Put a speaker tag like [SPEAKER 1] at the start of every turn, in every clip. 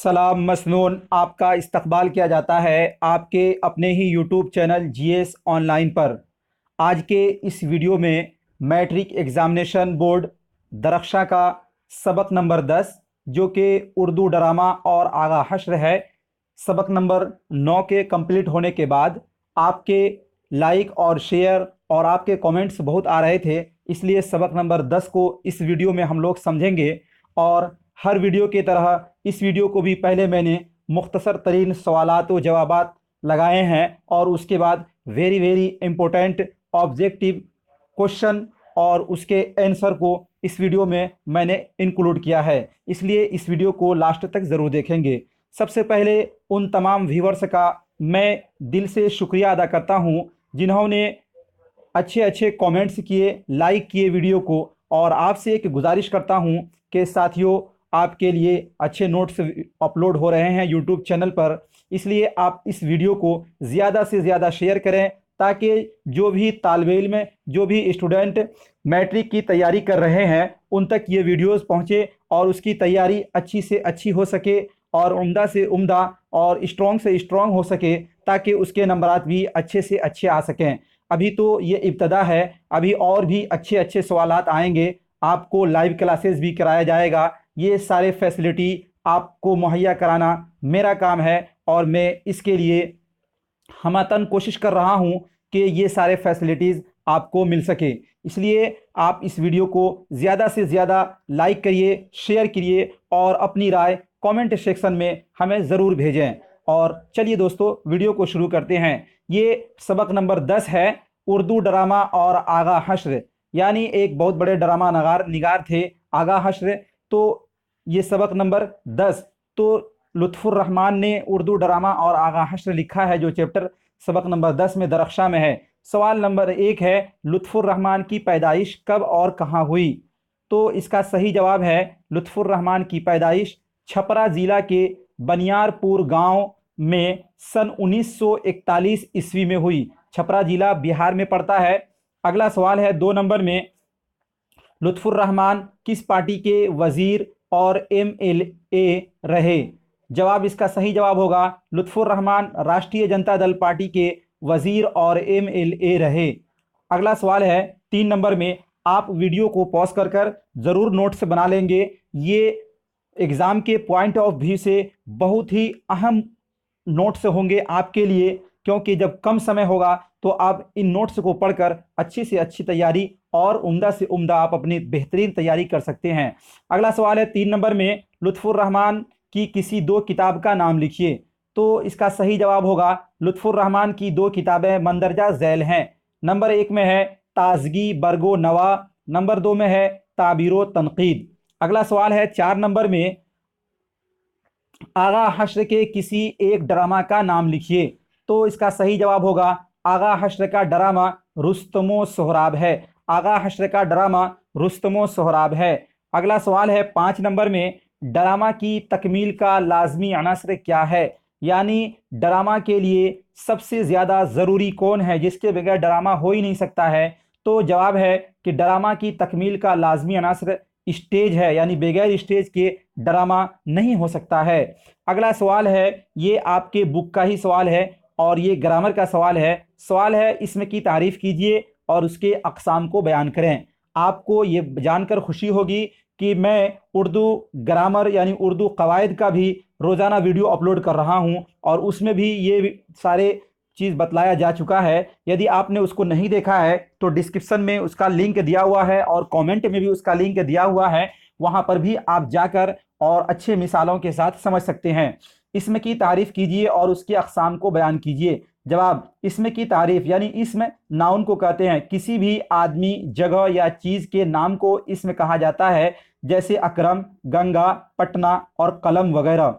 [SPEAKER 1] सलाम मसनून आपका इस्तकबाल किया जाता है आपके अपने ही यूट्यूब चैनल जीएस ऑनलाइन पर। आज के इस वीडियो में मैट्रिक एग्ज़ामिनेशन बोर्ड दरख्शा का सबक नंबर 10 जो कि उर्दू ड्रामा और आगा हश्र है। सबक नंबर 9 के कंप्लीट होने के बाद आपके लाइक और शेयर और आपके कमेंट्स बहुत आ रहे थे, इसलिए सबक नंबर 10 को इस वीडियो में हम लोग समझेंगे। और हर वीडियो की तरह इस वीडियो को भी पहले मैंने मुख्तसर तरीन सवालात व जवाबात लगाए हैं और उसके बाद very very important objective question और उसके आंसर को इस वीडियो में मैंने इंक्लूड किया है, इसलिए इस वीडियो को लास्ट तक ज़रूर देखेंगे। सबसे पहले उन तमाम व्यूवर्स का मैं दिल से शुक्रिया अदा करता हूं जिन्होंने अच्छे अच्छे कमेंट्स किए, लाइक किए वीडियो को। और आपसे एक गुजारिश करता हूं कि साथियों, आपके लिए अच्छे नोट्स अपलोड हो रहे हैं यूट्यूब चैनल पर, इसलिए आप इस वीडियो को ज़्यादा से ज़्यादा शेयर करें ताकि जो भी तालिब इल्म, जो भी स्टूडेंट मैट्रिक की तैयारी कर रहे हैं उन तक ये वीडियोस पहुंचे और उसकी तैयारी अच्छी से अच्छी हो सके और उम्दा से उम्दा और स्ट्रॉन्ग से स्ट्रॉन्ग हो सके ताकि उसके नंबरात भी अच्छे से अच्छे आ सकें। अभी तो ये इब्तदा है, अभी और भी अच्छे अच्छे सवालात आएंगे, आपको लाइव क्लासेस भी कराया जाएगा। ये सारे फैसिलिटी आपको मुहैया कराना मेरा काम है और मैं इसके लिए हमतन कोशिश कर रहा हूँ कि ये सारे फैसिलिटीज़ आपको मिल सके। इसलिए आप इस वीडियो को ज़्यादा से ज़्यादा लाइक करिए, शेयर करिए और अपनी राय कमेंट सेक्शन में हमें ज़रूर भेजें। और चलिए दोस्तों, वीडियो को शुरू करते हैं। ये सबक नंबर 10 है, उर्दू ड्रामा और आगा हश्र। यानी एक बहुत बड़े ड्रामा निगार थे आगा हश्र। तो ये सबक नंबर 10 तो लुत्फ़ुर रहमान ने उर्दू ड्रामा और आगा हश्र लिखा है, जो चैप्टर सबक नंबर 10 में दरख्शा में है। सवाल नंबर 1 है, लुत्फ़ुर रहमान की पैदाइश कब और कहाँ हुई? तो इसका सही जवाब है, लुत्फ़ुर रहमान की पैदाइश छपरा ज़िला के बनियारपुर गांव में सन 1941 ईस्वी में हुई। छपरा ज़िला बिहार में पड़ता है। अगला सवाल है 2 नंबर में, लुत्फ़ुर रहमान किस पार्टी के वज़ीर और एमएलए रहे? जवाब, इसका सही जवाब होगा, लुत्फ़ुर रहमान राष्ट्रीय जनता दल पार्टी के वज़ीर और एमएलए रहे। अगला सवाल है 3 नंबर में, आप वीडियो को पॉज कर कर ज़रूर नोट्स बना लेंगे। ये एग्ज़ाम के पॉइंट ऑफ व्यू से बहुत ही अहम नोट्स होंगे आपके लिए, क्योंकि जब कम समय होगा तो आप इन नोट्स को पढ़कर अच्छी से अच्छी तैयारी और उम्दा से उम्दा आप अपनी बेहतरीन तैयारी कर सकते हैं। अगला सवाल है 3 नंबर में, लुत्फ़ुर रहमान की किसी 2 किताब का नाम लिखिए। तो इसका सही जवाब होगा, लुत्फ़ुर रहमान की 2 किताबें मंदरजा झैल हैं। नंबर 1 में है ताजगी बरगो नवा, नंबर 2 में है ताबीरो तनकीद। अगला सवाल है 4 नंबर में, आगा हश्र के किसी एक ड्रामा का नाम लिखिए। तो इसका सही जवाब होगा, आगा हश्र का ड्रामा रुस्तमो सोहराब है। आगा हश्र का ड्रामा रुस्तमो सोहराब है। अगला सवाल है 5 नंबर में, ड्रामा की तकमील का लाजमी अनासर क्या है? यानी ड्रामा के लिए सबसे ज़्यादा ज़रूरी कौन है, जिसके बगैर ड्रामा हो ही नहीं सकता है? तो जवाब है कि ड्रामा की तकमील का लाजमी अनासर स्टेज है, यानी बगैर स्टेज के ड्रामा नहीं हो सकता है। अगला सवाल है, ये आपके बुक का ही सवाल है और ये ग्रामर का सवाल है। सवाल है, इसमें की तारीफ़ कीजिए और उसके अक़साम को बयान करें। आपको ये जानकर खुशी होगी कि मैं उर्दू ग्रामर यानी उर्दू क़वायद का भी रोज़ाना वीडियो अपलोड कर रहा हूँ और उसमें भी ये सारे चीज़ बतलाया जा चुका है। यदि आपने उसको नहीं देखा है तो डिस्क्रिप्शन में उसका लिंक दिया हुआ है और कमेंट में भी उसका लिंक दिया हुआ है, वहाँ पर भी आप जाकर और अच्छे मिसालों के साथ समझ सकते हैं। इसम की तारीफ़ कीजिए और उसके अक़साम को बयान कीजिए। जवाब, इसम की तारीफ़ यानी इसम नाउन को कहते हैं, किसी भी आदमी, जगह या चीज़ के नाम को इसम कहा जाता है, जैसे अकरम, गंगा, पटना और कलम वगैरह।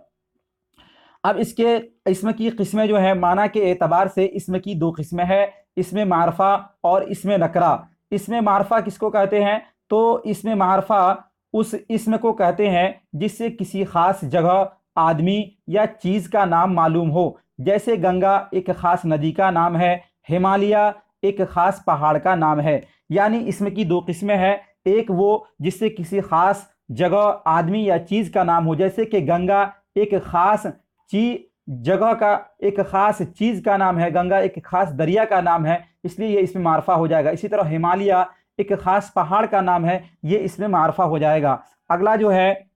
[SPEAKER 1] अब इसके इसम की किस्में जो है, माना के एतबार से इसम की 2 किस्में हैं, इसमें मारफा और इसमें नकरा। इसमें मारफा किसको कहते हैं? तो इसमें मारफा उस इसम को कहते हैं जिससे किसी ख़ास जगह, आदमी या चीज़ का नाम मालूम हो। जैसे गंगा एक ख़ास नदी का नाम है, हिमालय एक ख़ास पहाड़ का नाम है। यानी इसमें की 2 किस्में हैं, एक वो जिससे किसी ख़ास जगह, आदमी या चीज़ का नाम हो, जैसे कि गंगा एक खास जगह का, एक खास चीज़ का नाम है, गंगा एक खास दरिया का नाम है, इसलिए ये इसमें मारफा हो जाएगा। इसी तरह हिमालय एक खास पहाड़ का नाम है, ये इसमें मारफा हो जाएगा। अगला जो है,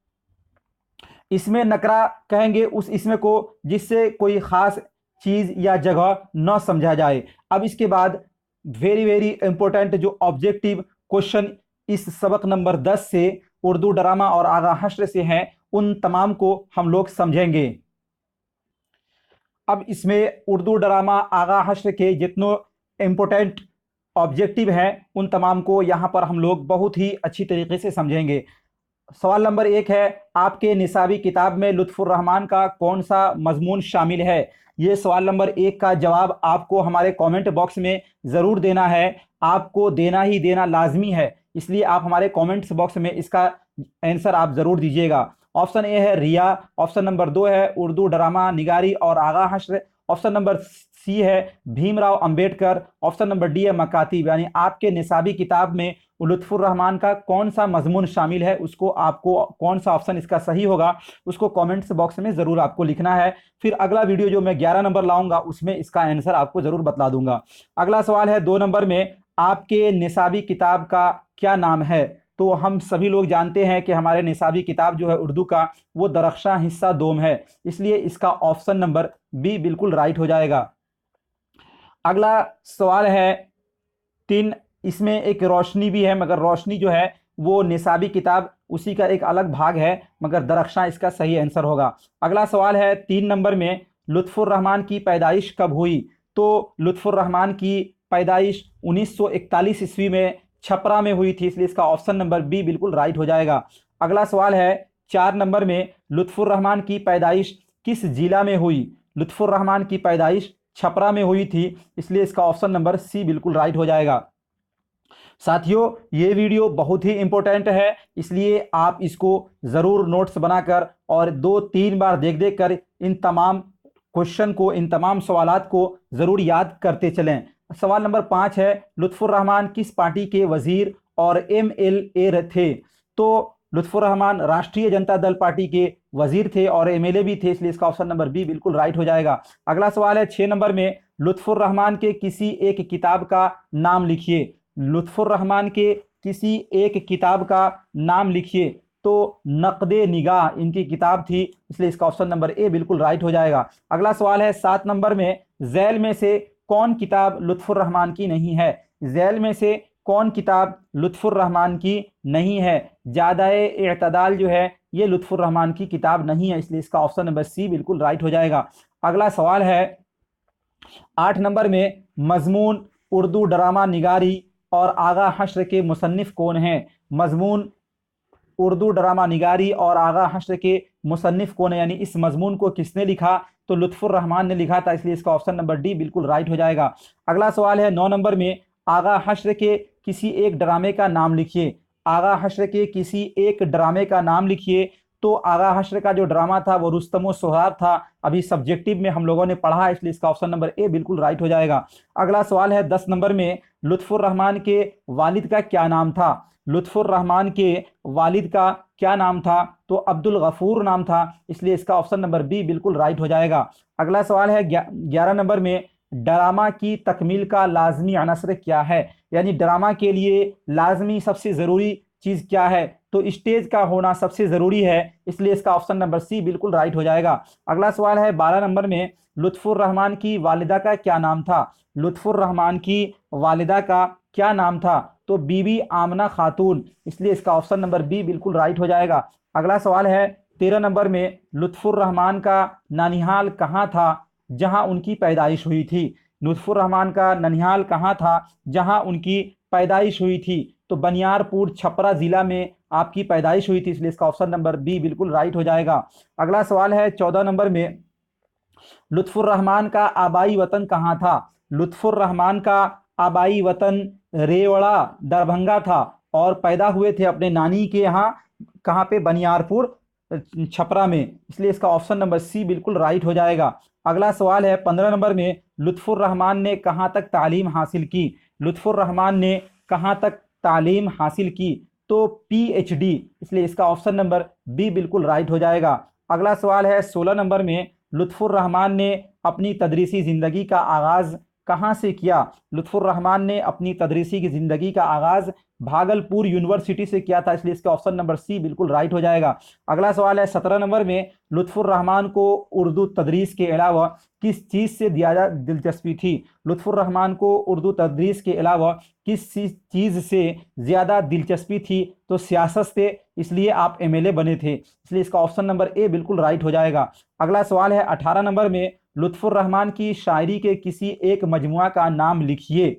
[SPEAKER 1] इसमें नकरा कहेंगे उस इसमें को जिससे कोई खास चीज़ या जगह न समझा जाए। अब इसके बाद वेरी वेरी इंपॉर्टेंट जो ऑब्जेक्टिव क्वेश्चन इस सबक नंबर 10 से उर्दू ड्रामा और आगा हश्र से हैं, उन तमाम को हम लोग समझेंगे। अब इसमें उर्दू ड्रामा आगा हश्र के जितने इम्पोर्टेंट ऑब्जेक्टिव हैं उन तमाम को यहाँ पर हम लोग बहुत ही अच्छी तरीके से समझेंगे। सवाल नंबर 1 है, आपके निसाबी किताब में लुत्फ़ुर रहमान का कौन सा मजमून शामिल है? ये सवाल नंबर 1 का जवाब आपको हमारे कमेंट बॉक्स में ज़रूर देना है, आपको देना ही देना लाजमी है, इसलिए आप हमारे कमेंट्स बॉक्स में इसका आंसर आप ज़रूर दीजिएगा। ऑप्शन ए है रिया, ऑप्शन नंबर 2 है उर्दू ड्रामा निगारी और आगा हश्र, ऑप्शन नंबर सी है Bhimrao Ambedkar, option number D है मकातिब। यानी आपके निसाबी किताब में लुत्फ़ुर रहमान का कौन सा मजमून शामिल है, उसको आपको कौन सा ऑप्शन इसका सही होगा उसको कमेंट्स बॉक्स में ज़रूर आपको लिखना है। फिर अगला वीडियो जो मैं 11 नंबर लाऊंगा उसमें इसका आंसर आपको ज़रूर बतला दूंगा। अगला सवाल है 2 नंबर में, आपके निसाबी किताब का क्या नाम है? तो हम सभी लोग जानते हैं कि हमारे निसाबी किताब जो है उर्दू का वो दरख्शा हिस्सा दोम है, इसलिए इसका ऑप्शन नंबर बी बिल्कुल राइट हो जाएगा। अगला सवाल है 3, इसमें एक रोशनी भी है, मगर रोशनी जो है वो निसाबी किताब उसी का एक अलग भाग है, मगर दरख्शां इसका सही आंसर होगा। अगला सवाल है 3 नंबर में, लुत्फ़ुर रहमान की पैदाइश कब हुई? तो लुत्फ़ुर रहमान की पैदाइश 1941 ईस्वी में छपरा में हुई थी, इसलिए इसका ऑप्शन नंबर बी बिल्कुल राइट हो जाएगा। अगला सवाल है 4 नंबर में, लुत्फ़ुर रहमान की पैदाइश किस जिला में हुई? लुत्फ़ुर रहमान की पैदाइश छपरा में हुई थी, इसलिए इसका ऑप्शन नंबर सी बिल्कुल राइट हो जाएगा। साथियों, ये वीडियो बहुत ही इंपॉर्टेंट है, इसलिए आप इसको ज़रूर नोट्स बनाकर और 2-3 बार देख देख कर इन तमाम क्वेश्चन को, इन तमाम सवालात को ज़रूर याद करते चलें। सवाल नंबर 5 है, लुत्फ़ुर रहमान किस पार्टी के वज़ीर और MLA थे? तो लुत्फ़ुर रहमान राष्ट्रीय जनता दल पार्टी के वज़ीर थे और MLA भी थे, इसलिए इसका ऑप्शन नंबर बी बिल्कुल राइट हो जाएगा। अगला सवाल है 6 नंबर में, लुत्फ़ुर रहमान के किसी एक किताब का नाम लिखिए। लुत्फ़ुर रहमान के किसी एक किताब का नाम लिखिए। तो नक़्दे निगाह इनकी किताब थी, इसलिए इसका ऑप्शन नंबर ए बिल्कुल राइट हो जाएगा। अगला सवाल है 7 नंबर में, झैल में से कौन किताब लुत्फ़ुर रहमान की नहीं है? झैल में से कौन किताब लुत्फ़ुर रहमान की नहीं है? ज़्यादा-ए-इअ्तिदाल जो है ये लुत्फ़ुर रहमान की किताब नहीं है, इसलिए इसका ऑप्शन नंबर सी बिल्कुल राइट हो जाएगा। अगला सवाल है 8 नंबर में, मज़मून उर्दू ड्रामा निगारी और आगा हश्र के मुसन्निफ़ कौन हैं? मज़मून उर्दू ड्रामा निगारी और आगा हश्र के मुसन्निफ़ कौन है, यानी इस मज़मून को किसने लिखा? तो लुत्फ़ुर रहमान ने लिखा था, इसलिए इसका ऑप्शन नंबर डी बिल्कुल राइट हो जाएगा। अगला सवाल है 9 नंबर में, आगा हश्र के किसी एक ड्रामे का नाम लिखिए। आगा हश्र के किसी एक ड्रामे का नाम लिखिए। तो आगा हश्र का जो ड्रामा था वो रुस्तम व सोहराब था, अभी सब्जेक्टिव में हम लोगों ने पढ़ा है, इसलिए इसका ऑप्शन नंबर ए बिल्कुल राइट हो जाएगा। अगला सवाल है 10 नंबर में, लुत्फ़ुर रहमान के वालिद का क्या नाम था? लुत्फ़ुर रहमान के वालिद का क्या नाम था? तो अब्दुल गफूर नाम था, इसलिए इसका ऑप्शन नंबर बी बिल्कुल राइट हो जाएगा। अगला सवाल है 11 नंबर में, ड्रामा की तकमील का लाजमी अनसर क्या है? यानी ड्रामा के लिए लाजमी सबसे ज़रूरी चीज़ क्या है? तो स्टेज का होना सबसे ज़रूरी है, इसलिए इसका ऑप्शन नंबर सी बिल्कुल राइट हो जाएगा। अगला सवाल है 12 नंबर में, लुत्फ़ुर रहमान की वालिदा का क्या नाम था? लुत्फ़ुर रहमान की वालिदा का क्या नाम था? तो बीबी आमना खातून, इसलिए इसका ऑप्शन नंबर बी बिल्कुल राइट हो जाएगा। अगला सवाल है 13 नंबर में, लुत्फ़ुर रहमान का ननिहाल कहाँ था जहाँ उनकी पैदाइश हुई थी? लुत्फ़ुर रहमान का ननिहाल कहाँ था जहाँ उनकी पैदाइश हुई थी? तो बनियारपुर छपरा ज़िला में आपकी पैदाइश हुई थी, इसलिए इसका ऑप्शन नंबर बी बिल्कुल राइट हो जाएगा। अगला सवाल है 14 नंबर में, लुत्फ़ुर रहमान का आबाई वतन कहाँ था? लुत्फ़ुर रहमान का आबाई वतन रेवड़ा दरभंगा था और पैदा हुए थे अपने नानी के यहाँ, कहाँ पे? बनियारपुर छपरा में, इसलिए इसका ऑप्शन नंबर सी बिल्कुल राइट हो जाएगा। अगला सवाल है 15 नंबर में, लुत्फ़ुर रहमान ने कहाँ तक तालीम हासिल की? लुत्फ़ुर रहमान ने कहाँ तक तालीम हासिल की? तो PhD, इसलिए इसका ऑप्शन नंबर बी बिल्कुल राइट हो जाएगा। अगला सवाल है 16 नंबर में, लुत्फुर रहमान ने अपनी तदरीसी ज़िंदगी का आगाज़ कहाँ से किया? लुत्फुर रहमान ने अपनी तदरीसी की ज़िंदगी का आगाज़ भागलपुर यूनिवर्सिटी से किया था, इसलिए इसका ऑप्शन नंबर सी बिल्कुल राइट हो जाएगा। अगला सवाल है 17 नंबर में, लुत्फुर रहमान को उर्दू तदरीस के अलावा किस चीज़ से ज़्यादा दिलचस्पी थी? लुत्फुर रहमान को उर्दू तदरीस के अलावा किस चीज़ से ज़्यादा दिलचस्पी थी? तो सियासत से, इसलिए आप MLA बने थे, इसलिए इसका ऑप्शन नंबर ए बिल्कुल राइट हो जाएगा। अगला सवाल है 18 नंबर में, लुत्फुर रहमान की शायरी के किसी एक मजमुआ का नाम लिखिए।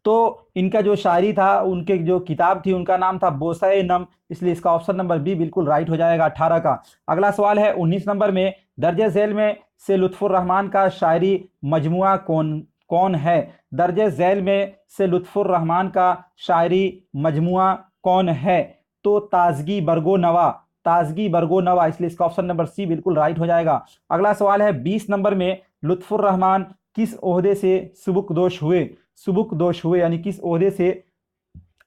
[SPEAKER 1] तो इनका जो शायरी था, उनके जो किताब थी, उनका नाम था बोसा नम, इसलिए इसका ऑप्शन नंबर बी बिल्कुल राइट हो जाएगा 18 का। अगला सवाल है 19 नंबर में, दर्जे झैल में से लुत्फुर रहमान का शायरी मजमुआ कौन है? दर्जे झैल में से लुत्फुर रहमान का शायरी मजमुआ कौन है? तो ताजगी बरगो नवा, ताजगी बरगो नवा, इसलिए इसका ऑप्शन नंबर सी बिल्कुल राइट हो जाएगा। अगला सवाल है 20 नंबर में, लुत्फुर रहमान किस ओहदे से सुबुकदोश हुए? सुबुकदोश हुए यानी किस ओहदे से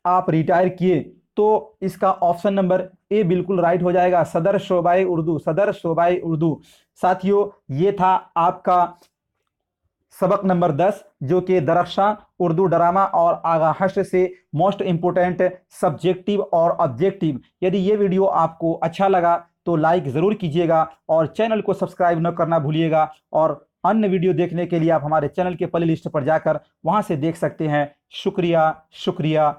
[SPEAKER 1] आप रिटायर किए? तो इसका ऑप्शन नंबर ए बिल्कुल राइट हो जाएगा, सदर शोबाए उर्दू, सदर शोबाए उर्दू। साथियों, ये था आपका सबक नंबर 10, जो कि दरख्शां उर्दू ड्रामा और आगा हश्र से मोस्ट इम्पोर्टेंट सब्जेक्टिव और ऑब्जेक्टिव। यदि ये वीडियो आपको अच्छा लगा तो लाइक ज़रूर कीजिएगा और चैनल को सब्सक्राइब न करना भूलिएगा। और अन्य वीडियो देखने के लिए आप हमारे चैनल के प्ले लिस्ट पर जाकर वहाँ से देख सकते हैं। शुक्रिया, शुक्रिया।